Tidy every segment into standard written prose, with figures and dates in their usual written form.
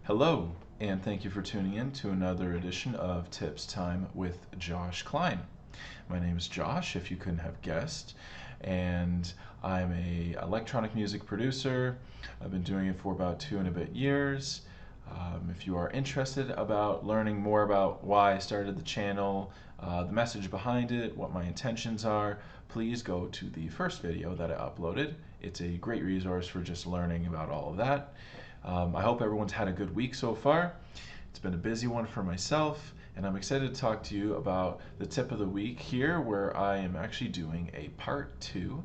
Hello, and thank you for tuning in to another edition of Tips Time with Josh Klein. My name is Josh, if you couldn't have guessed, and I'm a electronic music producer. I've been doing it for about 2 and a bit years. If you are interested about learning more about why I started the channel, the message behind it, what my intentions are, please go to the first video that I uploaded. It's a great resource for just learning about all of that. I hope everyone's had a good week so far. It's been a busy one for myself, and I'm excited to talk to you about the tip of the week here, where I am actually doing a part 2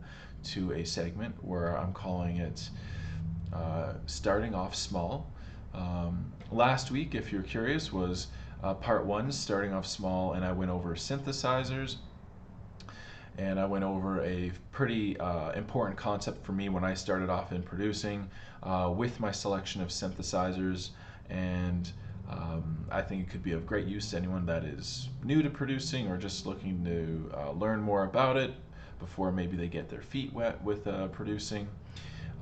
to a segment where I'm calling it Starting Off Small. Last week, if you're curious, was part 1, Starting Off Small, and I went over synthesizers. And I went over a pretty important concept for me when I started off in producing with my selection of synthesizers, and I think it could be of great use to anyone that is new to producing or just looking to learn more about it before maybe they get their feet wet with producing.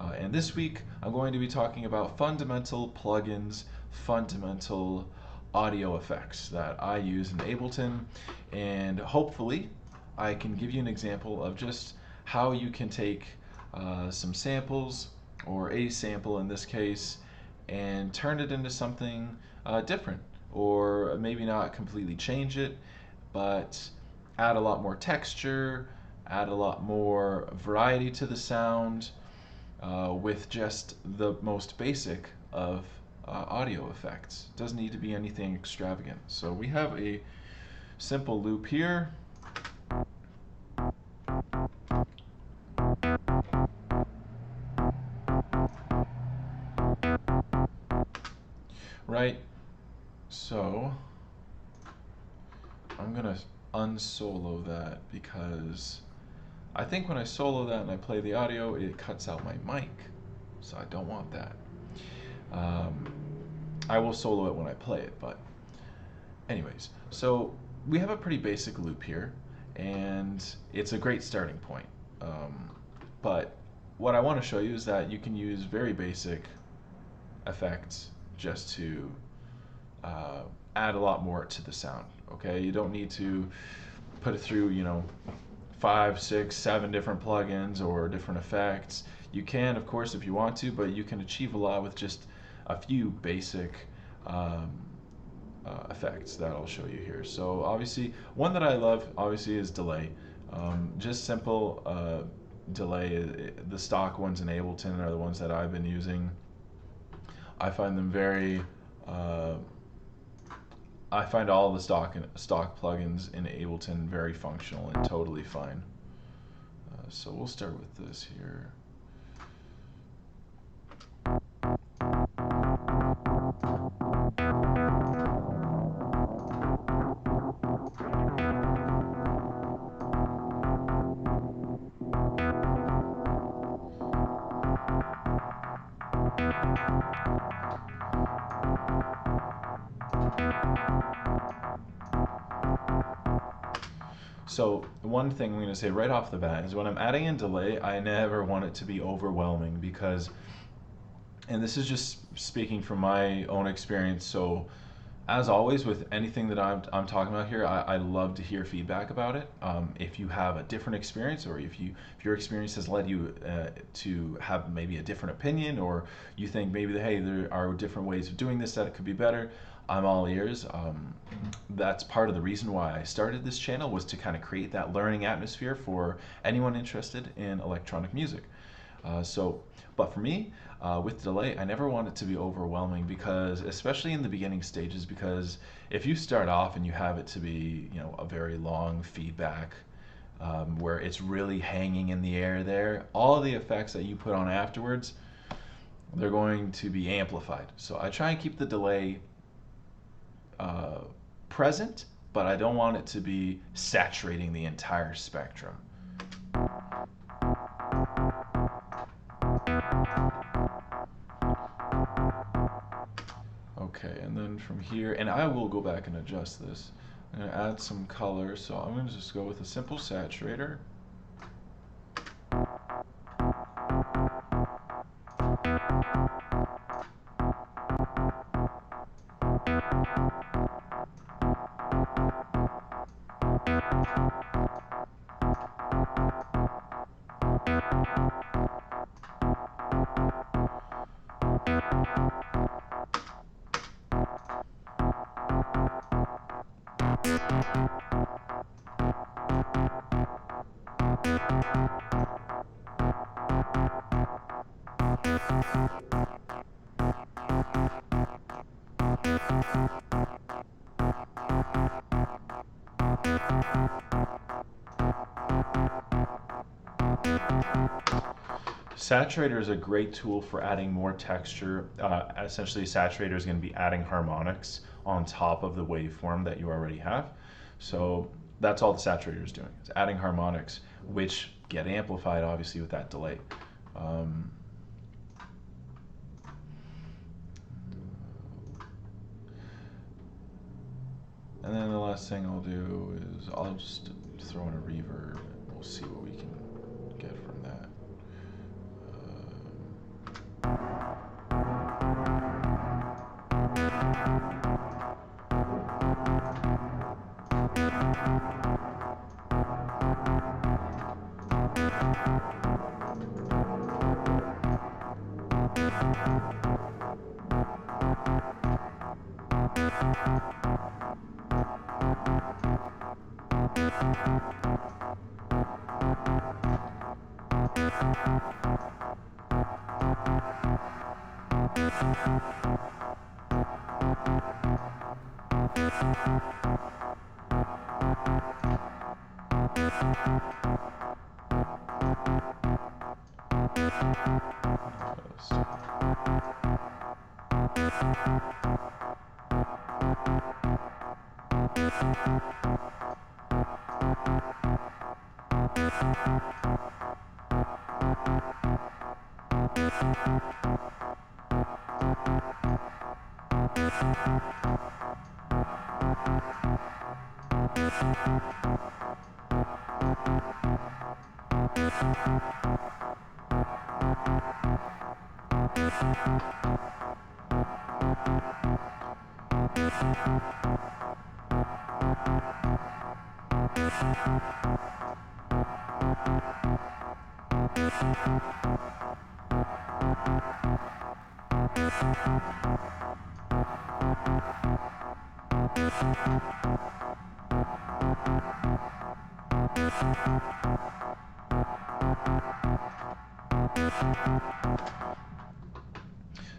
And this week I'm going to be talking about fundamental plugins, fundamental audio effects that I use in Ableton, and hopefully I can give you an example of just how you can take some samples, or a sample in this case, and turn it into something different, or maybe not completely change it, but add a lot more texture, add a lot more variety to the sound with just the most basic of audio effects. It doesn't need to be anything extravagant. So we have a simple loop here. Right, so I'm gonna unsolo that because I think when I solo that and I play the audio, it cuts out my mic, so I don't want that. I will solo it when I play it, but anyways, so we have a pretty basic loop here, and it's a great starting point. But what I want to show you is that you can use very basic effects just to add a lot more to the sound. Okay, you don't need to put it through 5, 6, 7 different plugins or different effects. You can, of course, if you want to, but you can achieve a lot with just a few basic effects that I'll show you here. So obviously, one that I love obviously is delay. Just simple delay. The stock ones in Ableton are the ones that I've been using. I find them very I find all the stock plugins in Ableton very functional and totally fine. So we'll start with this here. So one thing I'm going to say right off the bat is when I'm adding in delay, I never want it to be overwhelming because, and this is just speaking from my own experience, so as always with anything that I'm talking about here, I love to hear feedback about it. If you have a different experience, or if your experience has led you to have maybe a different opinion, or you think maybe hey, there are different ways of doing this that it could be better, I'm all ears. That's part of the reason why I started this channel, was to kind of create that learning atmosphere for anyone interested in electronic music. But for me, with delay, I never want it to be overwhelming, because especially in the beginning stages, because if you start off and you have it to be a very long feedback where it's really hanging in the air there, all the effects that you put on afterwards, they're going to be amplified. So I try and keep the delay present, but I don't want it to be saturating the entire spectrum. Okay, and then from here, and I will go back and adjust this. I'm going to add some color, so I'm going to just go with a simple saturator. Saturator is a great tool for adding more texture. Essentially, saturator is going to be adding harmonics on top of the waveform that you already have. So that's all the saturator is doing. It's adding harmonics, which get amplified obviously with that delay. And then the last thing I'll do is I'll just throw in a reverb and we'll see what we can get from that.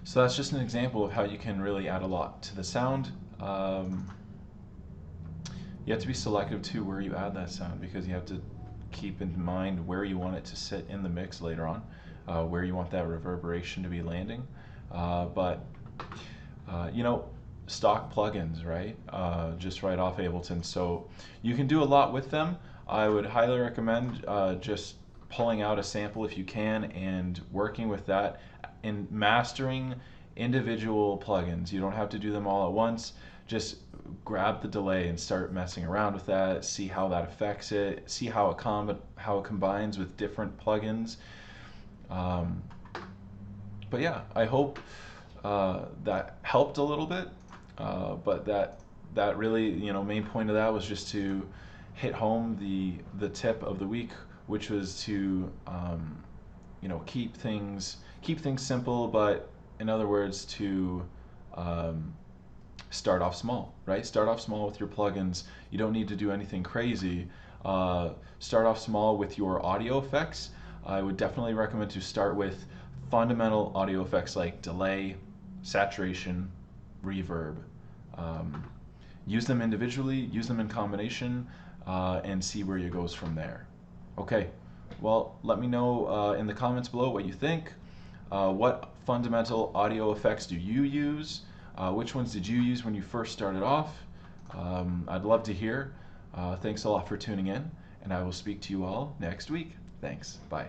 So that's just an example of how you can really add a lot to the sound. You have to be selective too where you add that sound, because you have to keep in mind where you want it to sit in the mix later on, where you want that reverberation to be landing. You know, stock plugins, right? Just right off Ableton. So you can do a lot with them. I would highly recommend just pulling out a sample if you can and working with that and mastering individual plugins. You don't have to do them all at once. Just grab the delay and start messing around with that, see how that affects it, see how it combines with different plugins. But yeah, I hope that helped a little bit. But that really, you know, main point of that was just to hit home the tip of the week, which was to you know, keep things simple, but in other words, to start off small, right? Start off small with your plugins. You don't need to do anything crazy. Start off small with your audio effects. I would definitely recommend to start with fundamental audio effects like delay, saturation, reverb. Use them individually, use them in combination, and see where it goes from there. Okay, well, let me know in the comments below what you think. What fundamental audio effects do you use? Which ones did you use when you first started off? I'd love to hear. Thanks a lot for tuning in, and I will speak to you all next week. Thanks. Bye.